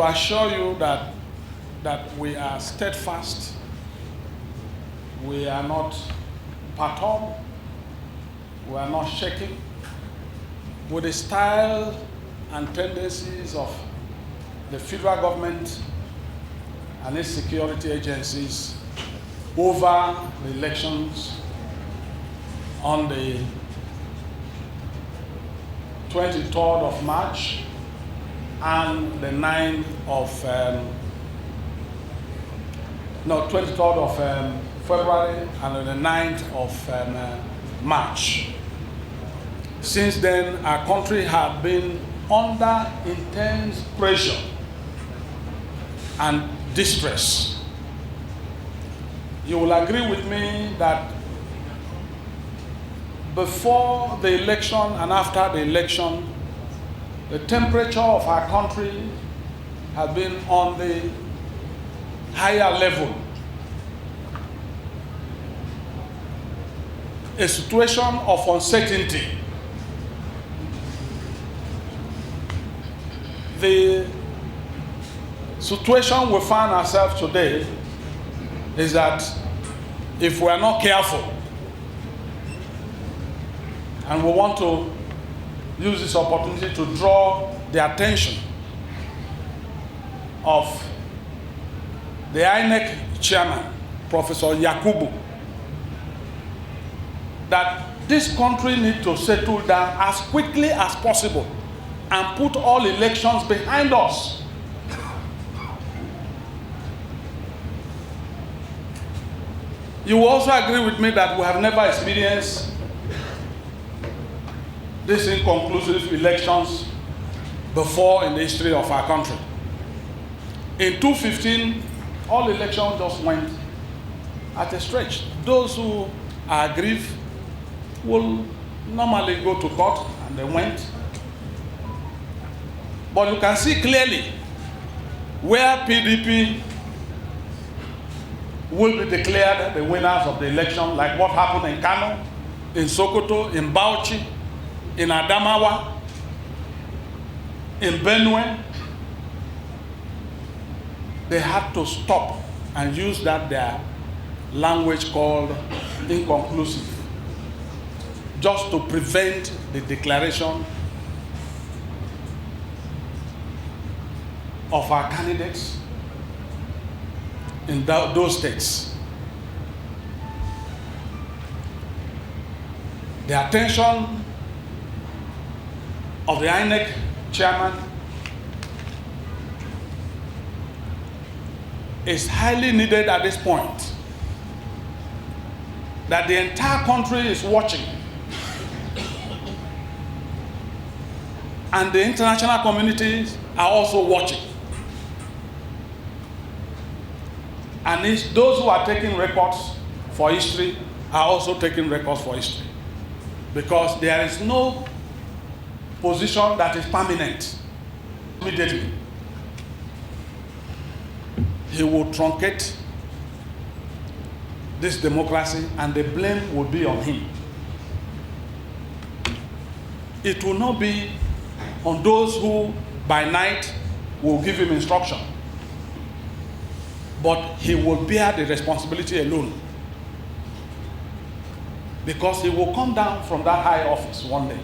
assure you that we are steadfast, we are not perturbed, we are not shaking with the style and tendencies of the federal government and its security agencies over the elections on the 23rd of March and the 9th of, 23rd of February and the 9th of March. Since then, our country had been under intense pressure and distress. You will agree with me that before the election and after the election, the temperature of our country has been on the higher level. A situation of uncertainty. The situation we find ourselves today is that if we are not careful, and we want to use this opportunity to draw the attention of the INEC chairman, Professor Yakubu, that this country needs to settle down as quickly as possible and put all elections behind us. You will also agree with me that we have never experienced these inconclusive elections before in the history of our country. In 2015, all elections just went at a stretch. Those who are aggrieved will normally go to court, and they went. But you can see clearly where PDP will be declared the winners of the election, like what happened in Kano, in Sokoto, in Bauchi, in Adamawa, in Benue. They had to stop and use that their language called inconclusive, just to prevent the declaration of our candidates in those states. The attention of the INEC chairman is highly needed at this point, that the entire country is watching and the international communities are also watching. And those who are taking records for history are also taking records for history, because there is no position that is permanent. Immediately, he will truncate this democracy and the blame will be on him. It will not be on those who by night will give him instruction, but he will bear the responsibility alone, because he will come down from that high office one day.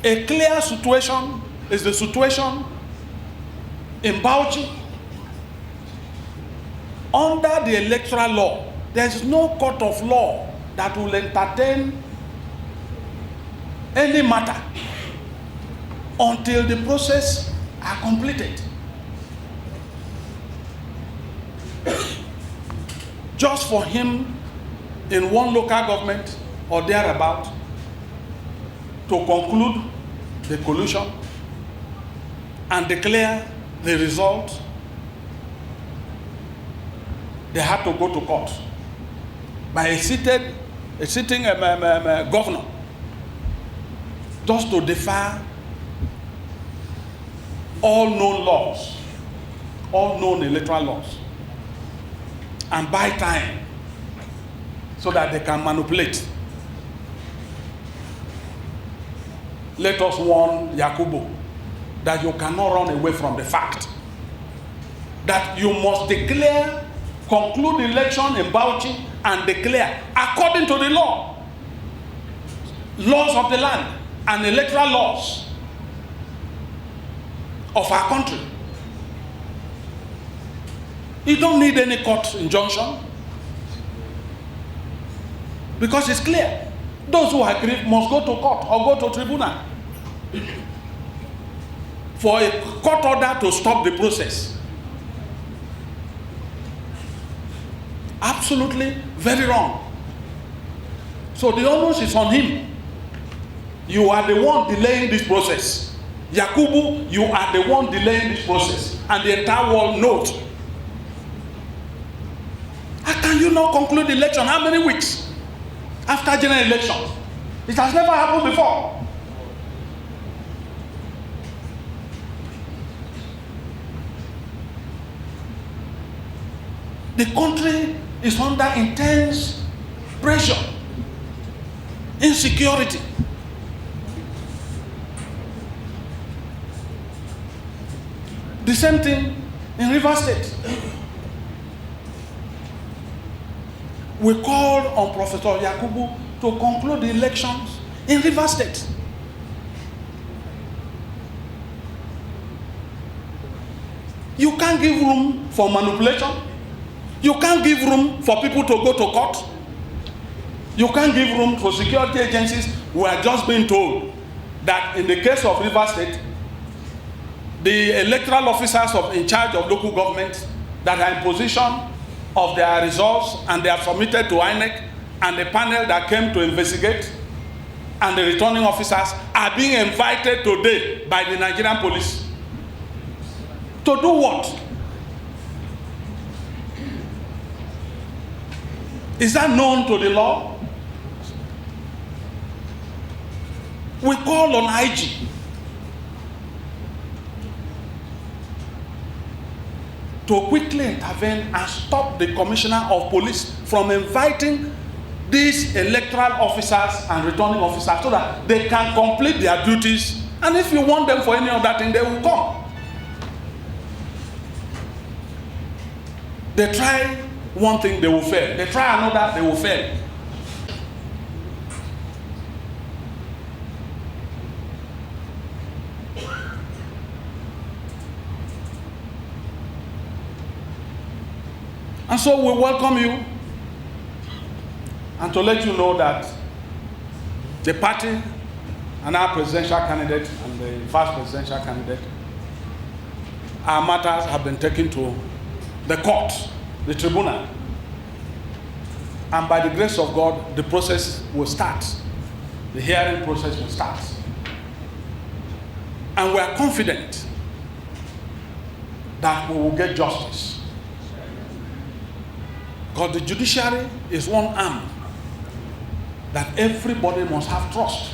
A clear situation is the situation in Bauchi. Under the electoral law, there is no court of law that will entertain any matter until the process are completed. Just for him in one local government or thereabout to conclude the collusion and declare the result, they had to go to court by a sitting governor, just to defy all known laws, all known electoral laws, and buy time so that they can manipulate. Let us warn Yakubu that you cannot run away from the fact that you must declare, conclude the election in Bauchi and declare according to the laws of the land and electoral laws of our country. You don't need any court injunction because it's clear. Those who agree must go to court or go to tribunal for a court order to stop the process. Absolutely very wrong. So the onus is on him. You are the one delaying this process. Yakubu, you are the one delaying this process. And the entire world knows. How can you not conclude the election? How many weeks after general elections? It has never happened before. The country is under intense pressure, insecurity. The same thing in Rivers State. We called on Professor Yakubu to conclude the elections in Rivers State. You can't give room for manipulation. You can't give room for people to go to court. You can't give room for security agencies. We are just being told that in the case of Rivers State, the electoral officers in charge of local government that are in position of their results and they are submitted to INEC, and the panel that came to investigate and the returning officers are being invited today by the Nigerian police. To do what? Is that known to the law? We call on IG to quickly intervene and stop the Commissioner of Police from inviting these electoral officers and returning officers so that they can complete their duties. And if you want them for any other thing, they will come. They try one thing, they will fail. They try another, they will fail. And so we welcome you and to let you know that the party and our presidential candidate and the vice presidential candidate, our matters have been taken to the court, the tribunal. And by the grace of God, the process will start. The hearing process will start. And we are confident that we will get justice. Because the judiciary is one arm that everybody must have trust.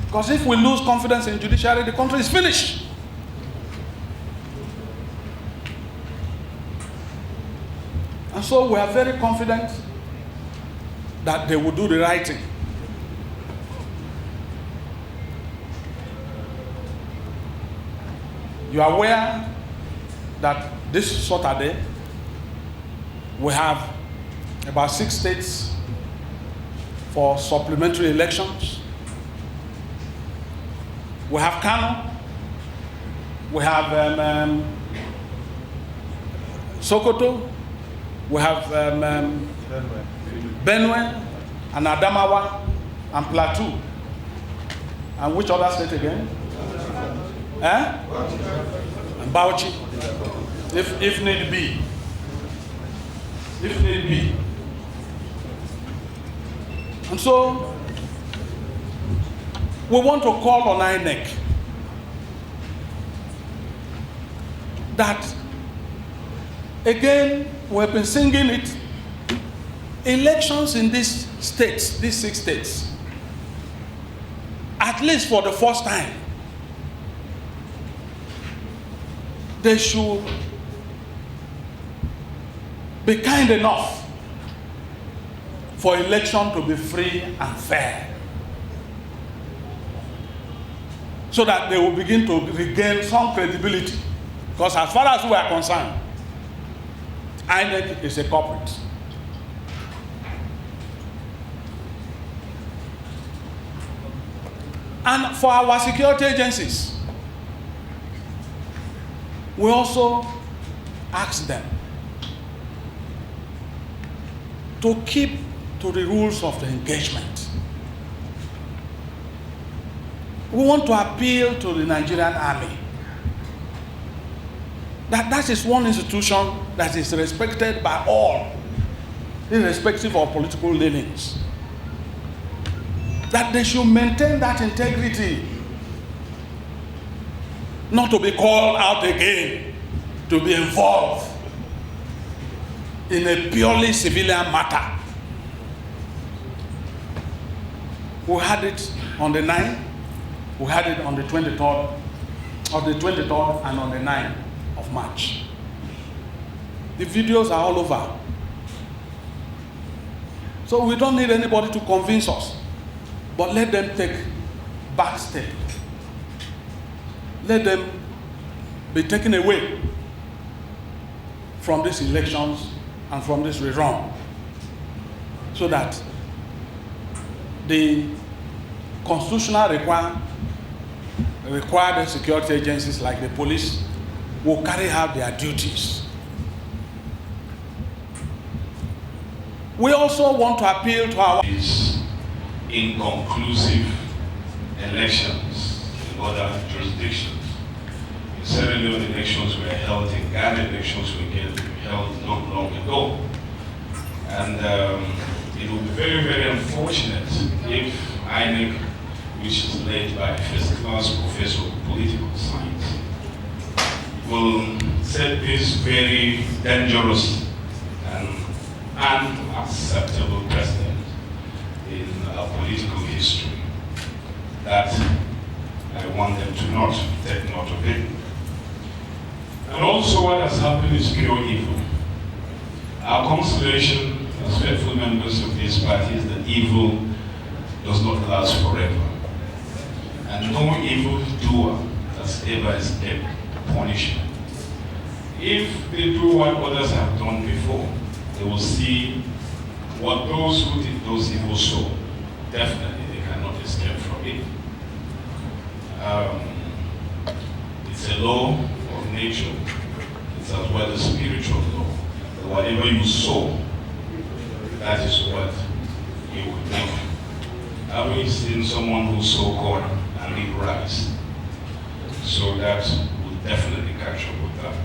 Because if we lose confidence in judiciary, the country is finished. And so we are very confident that they will do the right thing. You are aware that this Saturday we have about 6 states for supplementary elections. We have Kano, we have Sokoto, we have Benue, and Adamawa, and Plateau. And which other state again? And Bauchi, if need be. If need be. And so, we want to call on INEC that, again, we have been singing it, elections in these states, these 6 states, at least for the first time, they should be kind enough for election to be free and fair. so that they will begin to regain some credibility. Because as far as we are concerned, INEC is a culprit. And for our security agencies, we also ask them to keep to the rules of the engagement. We want to appeal to the Nigerian Army that is one institution that is respected by all, irrespective of political leanings. That they should maintain that integrity, not to be called out again, to be involved in a purely civilian matter. We had it on the 9th, we had it on the 23rd, and on the 9th of March. The videos are all over. So we don't need anybody to convince us. But let them take back step. Let them be taken away from these elections and from this rerun, so that the constitutional required security agencies like the police will carry out their duties. We also want to appeal to our inconclusive elections in other jurisdictions. In Sierra Leone, elections were held, in Ghana, elections were held not long ago. And it would be very, very unfortunate if INEC, which is led by a first-class professor of political science, will set this very dangerous and unacceptable precedent in our political history, that I want them to not take note of it. And also what has happened is pure evil. Our consolation as faithful members of this party is that evil does not last forever. And no evil doer has ever escaped punishment. If they do what others have done before, they will see what those who did those evils saw. Definitely they cannot escape from it. It's a law of nature. It's as well a spiritual law. That whatever you sow, that is what you will reap. Have we seen someone who sow corn and reap rice? So that will definitely catch up with that.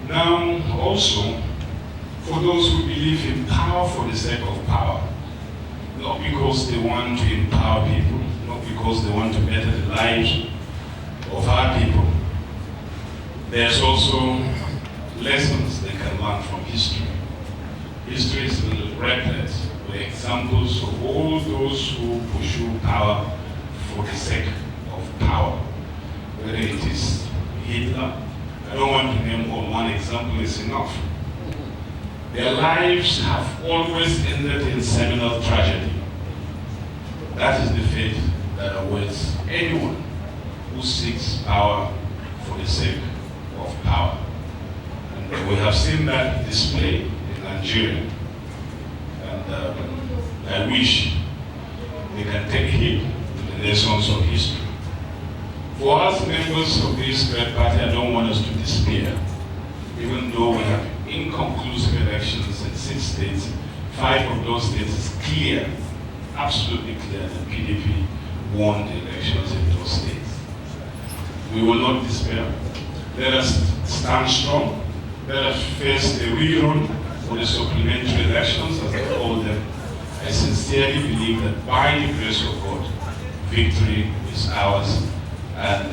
Now, also, for those who believe in power for the sake of power, not because they want to empower people, not because they want to better the lives of our people, there's also lessons they can learn from history. History is replete with examples of all those who pursue power for the sake of power. Whether it is Hitler, I don't want to name all, one example is enough. Their lives have always ended in seminal tragedy. That is the fate that awaits anyone who seeks power for the sake of power. And we have seen that display in Nigeria. And I wish they can take heed to the lessons of history. For us members of this great party, I don't want us to despair. Even though we have inconclusive elections in 6 states, 5 of those states is clear, absolutely clear that PDP won the elections in those states. We will not despair. Let us stand strong. Let us face the rerun for the supplementary elections, as I call them. I sincerely believe that by the grace of God, victory is ours, and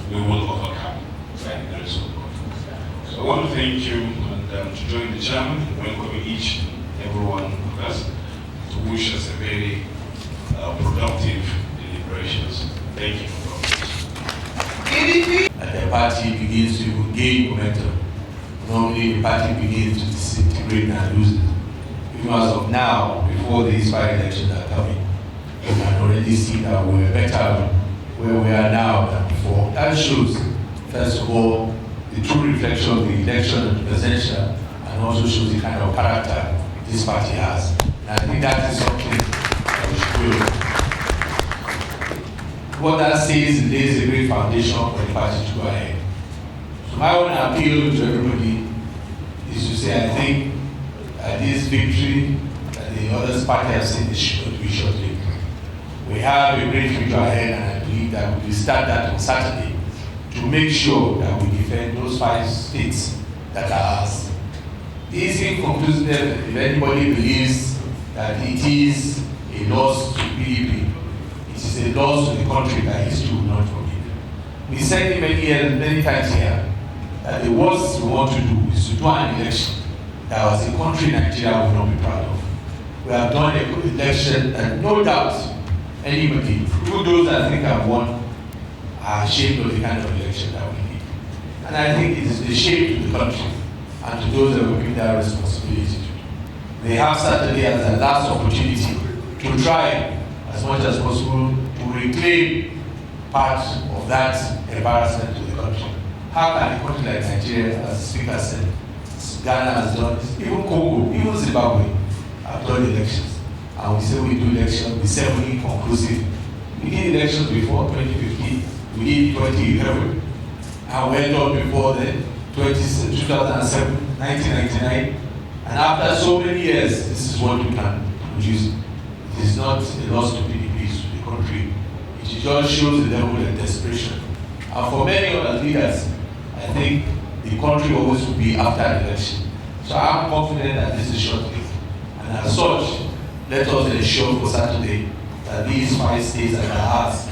we will overcome by the grace of God. So I want to thank you, and to join the chairman, welcoming each and every one of us, to wish us a very productive deliberations. Thank you for and the party begins to gain momentum. Normally the party begins to disintegrate and lose it. Even as of now, before these 5 elections are coming, you can already see that we're better where we are now than before. That shows, first of all, the true reflection of the election and the presidential, and also shows the kind of character this party has. And I think that is something that we should build. What that says lays a great foundation for the party to go ahead. So my own appeal to everybody is to say, I think this victory that the other party has seen is going to be short-lived. We have a great future ahead, and I believe that we will start that on Saturday to make sure that we defend those 5 states that are ours. This inconclusive, if anybody believes that it is a loss to PDP, it is a loss to the country that history will not forgive. We said it many times here that the worst we want to do is to do an election that was a country Nigeria will not be proud of. We have done a good election, and no doubt anybody, even those that I think have won, are ashamed of the kind of election that we need. And I think it is a shame to the country and to those that will give that responsibility to. They have Saturday as their last opportunity to try as much as possible to reclaim part of that embarrassment to the country. How can a country like Nigeria, as the speaker said, Ghana has done it, even Congo, even Zimbabwe have done elections. And we say we do elections, we say we inconclusive. We did elections before 2015, we did 2011, and went on before then, 2007, 1999. And after so many years, this is what we can produce. It is not a loss to PDP, to the country. It just shows the level of desperation. And for many other leaders, I think the country always will be after an election. So I'm confident that this is short-lived. And as such, let us ensure for Saturday that these 5 states that are ours,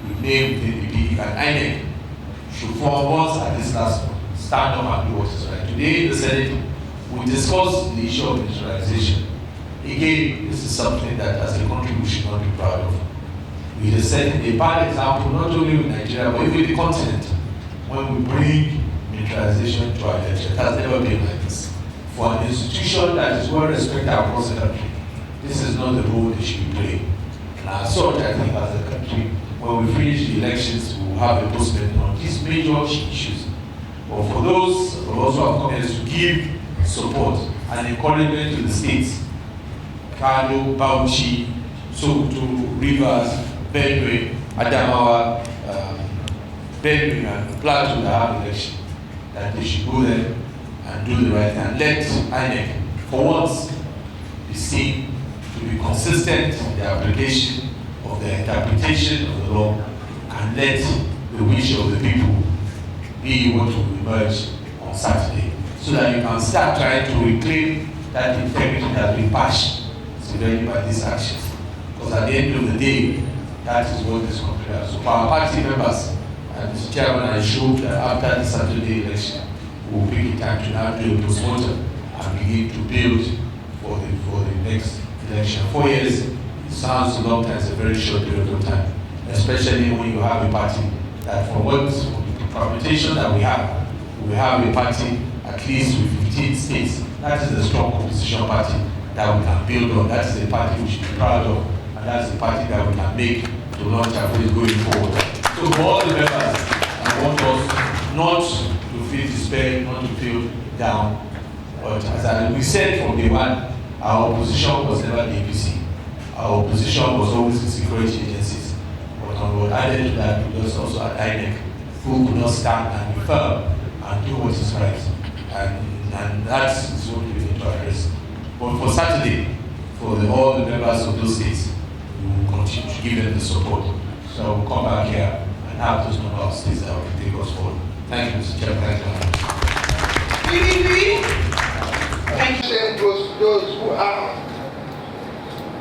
we name the PDP and INEC, should form once at this last one, stand up and do what is right. Today in the Senate, we discussed the issue of industrialization. Again, this is something that as a country we should not be proud of. We have set a bad example, not only with Nigeria, but even the continent, when we bring militarization to our election. It has never been like this. For an institution that is well respected across the country, this is not the role they should be playing. And as such, I think as a country, when we finish the elections, we will have a postmortem on these major issues. But for those of us who have come here to give support and encouragement to the states, Kano, Bauchi, Sokoto, Rivers, Benue, Adamawa, Benue, and Plateau that have election, that they should go there and do the right thing and let INEC, for once, be seen to be consistent in the application of the interpretation of the law, and let the wish of the people be what will emerge on Saturday, so that you can start trying to reclaim that integrity that has been patched severely by these actions. Because at the end of the day, that is what this country has. So for our party members, and Mr. Chairman, I showed that after the Saturday election, we will pick a time to now do a postmortem and begin to build for the next election. 4 years, it sounds a long time, it's a very short period of time, especially when you have a party that from the permutation that we have a party at least with 15 states. That is a strong opposition party that we can build on. That is a party we should be proud of, and that's a party that we can make to launch our ways going forward. So for all the members, I want us not to feel despair, not to feel down. But as we said from day one, our opposition was never the APC. Our opposition was always the security agencies. But on what added to that, we was also at INEC, who could not stand and be firm and do what is right. And that is what we need to address. But for Saturday, for all the members of those states, we will continue to give them the support. So we'll come back here and have those number of states that will take us forward. Thank you, Mr. Chairman. Thank you. PDP, thank you. Those who are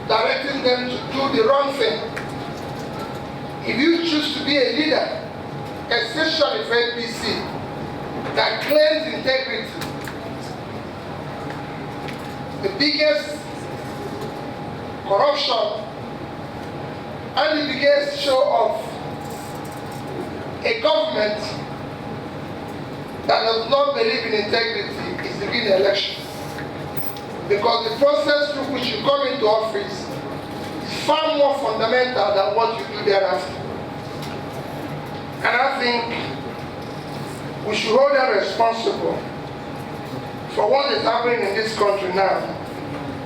directing them to do the wrong thing. If you choose to be a leader, especially for APC, that claims integrity, the biggest corruption and the biggest show of a government that does not believe in integrity is the green election. Because the process through which you come into office is far more fundamental than what you do thereafter. And I think we should hold them responsible for what is happening in this country now.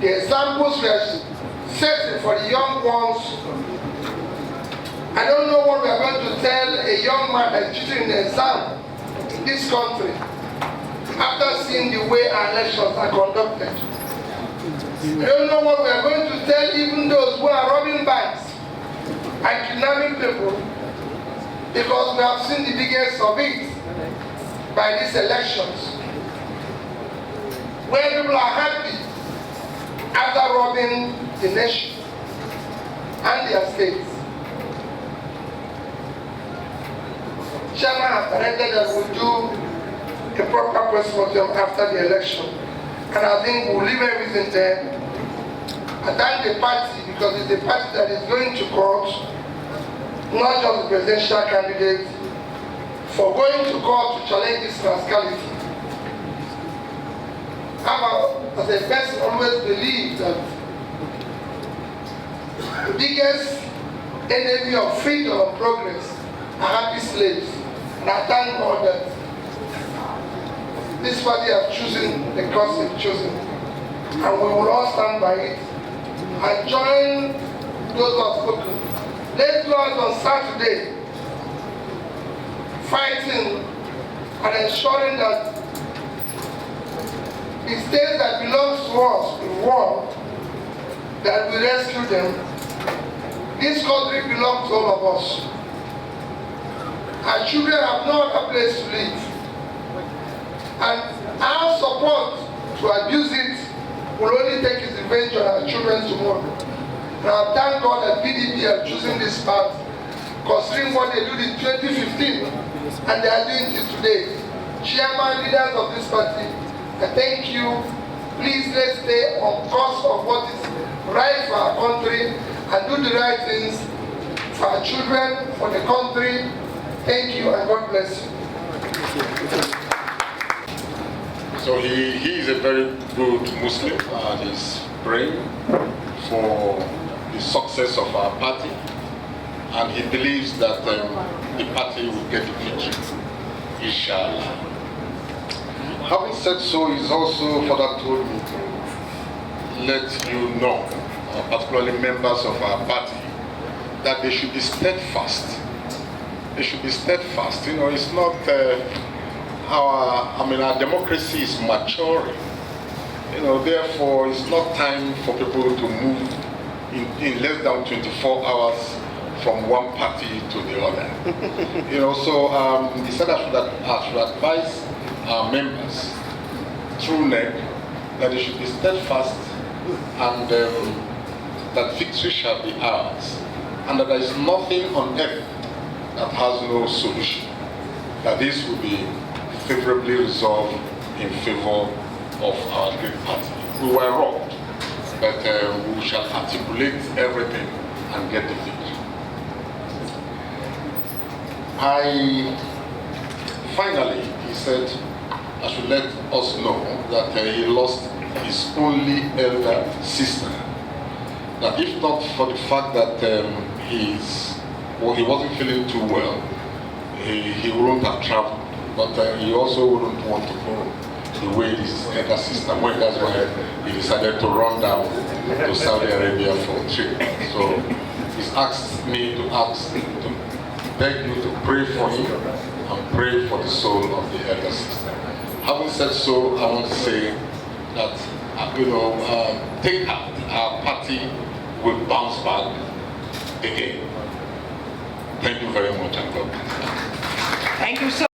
The examples we are setting for the young ones, I don't know what we are going to tell a young man that's cheating in the exam in this country after seeing the way our elections are conducted. I don't know what we are going to tell even those who are robbing banks and kidnapping people, because we have seen the biggest of it by these elections, where people are happy after robbing the nation and their states. Chairman has directed that we'll do a proper postmortem after the election. And I think we'll leave everything there. I thank the party, because it's the party that is going to court, not just the presidential candidate, for going to court to challenge this rascality. As a person, always believe that the biggest enemy of freedom and progress are happy slaves. And I thank God that this party has chosen the course it's chosen. And we will all stand by it. I join those who have spoken. Let's go out on Saturday, fighting and ensuring that the states that belongs to us in war, that we rescue them. This country belongs to all of us. Our children have no other place to live. And our support to abuse it will only take its revenge on our children tomorrow. And I thank God that PDP are choosing this path, considering what they did in 2015, and they are doing it today. Chairman, leaders of this party, I thank you. Please let's stay on course of what is right for our country and do the right things for our children, for the country. Thank you and God bless you. So he is a very good Muslim and he's praying for the success of our party, and he believes that the party will get the victory, inshallah. Having said so, he's also further told me to let you know, particularly members of our party, that they should be steadfast. They should be steadfast. You know, it's not our democracy is maturing. You know, therefore, it's not time for people to move in less than 24 hours from one party to the other. You know, so he said I should advise our members through NEC that they should be steadfast, and that victory shall be ours, and that there is nothing on earth that has no solution, that this will be favorably resolved in favor of our great party. We were robbed, but we shall articulate everything and get the victory. Finally, he said I should let us know that he lost his only elder sister. That if not for the fact that he wasn't feeling too well, he wouldn't have traveled. But he also wouldn't want to go the way his elder sister went. That's why he decided to run down to Saudi Arabia for a trip. So he's asked me to beg you to pray for him and pray for the soul of the elder sister. Having said so, I want to say that take heart, our party will bounce back again. Thank you very much, and God bless. Thank you so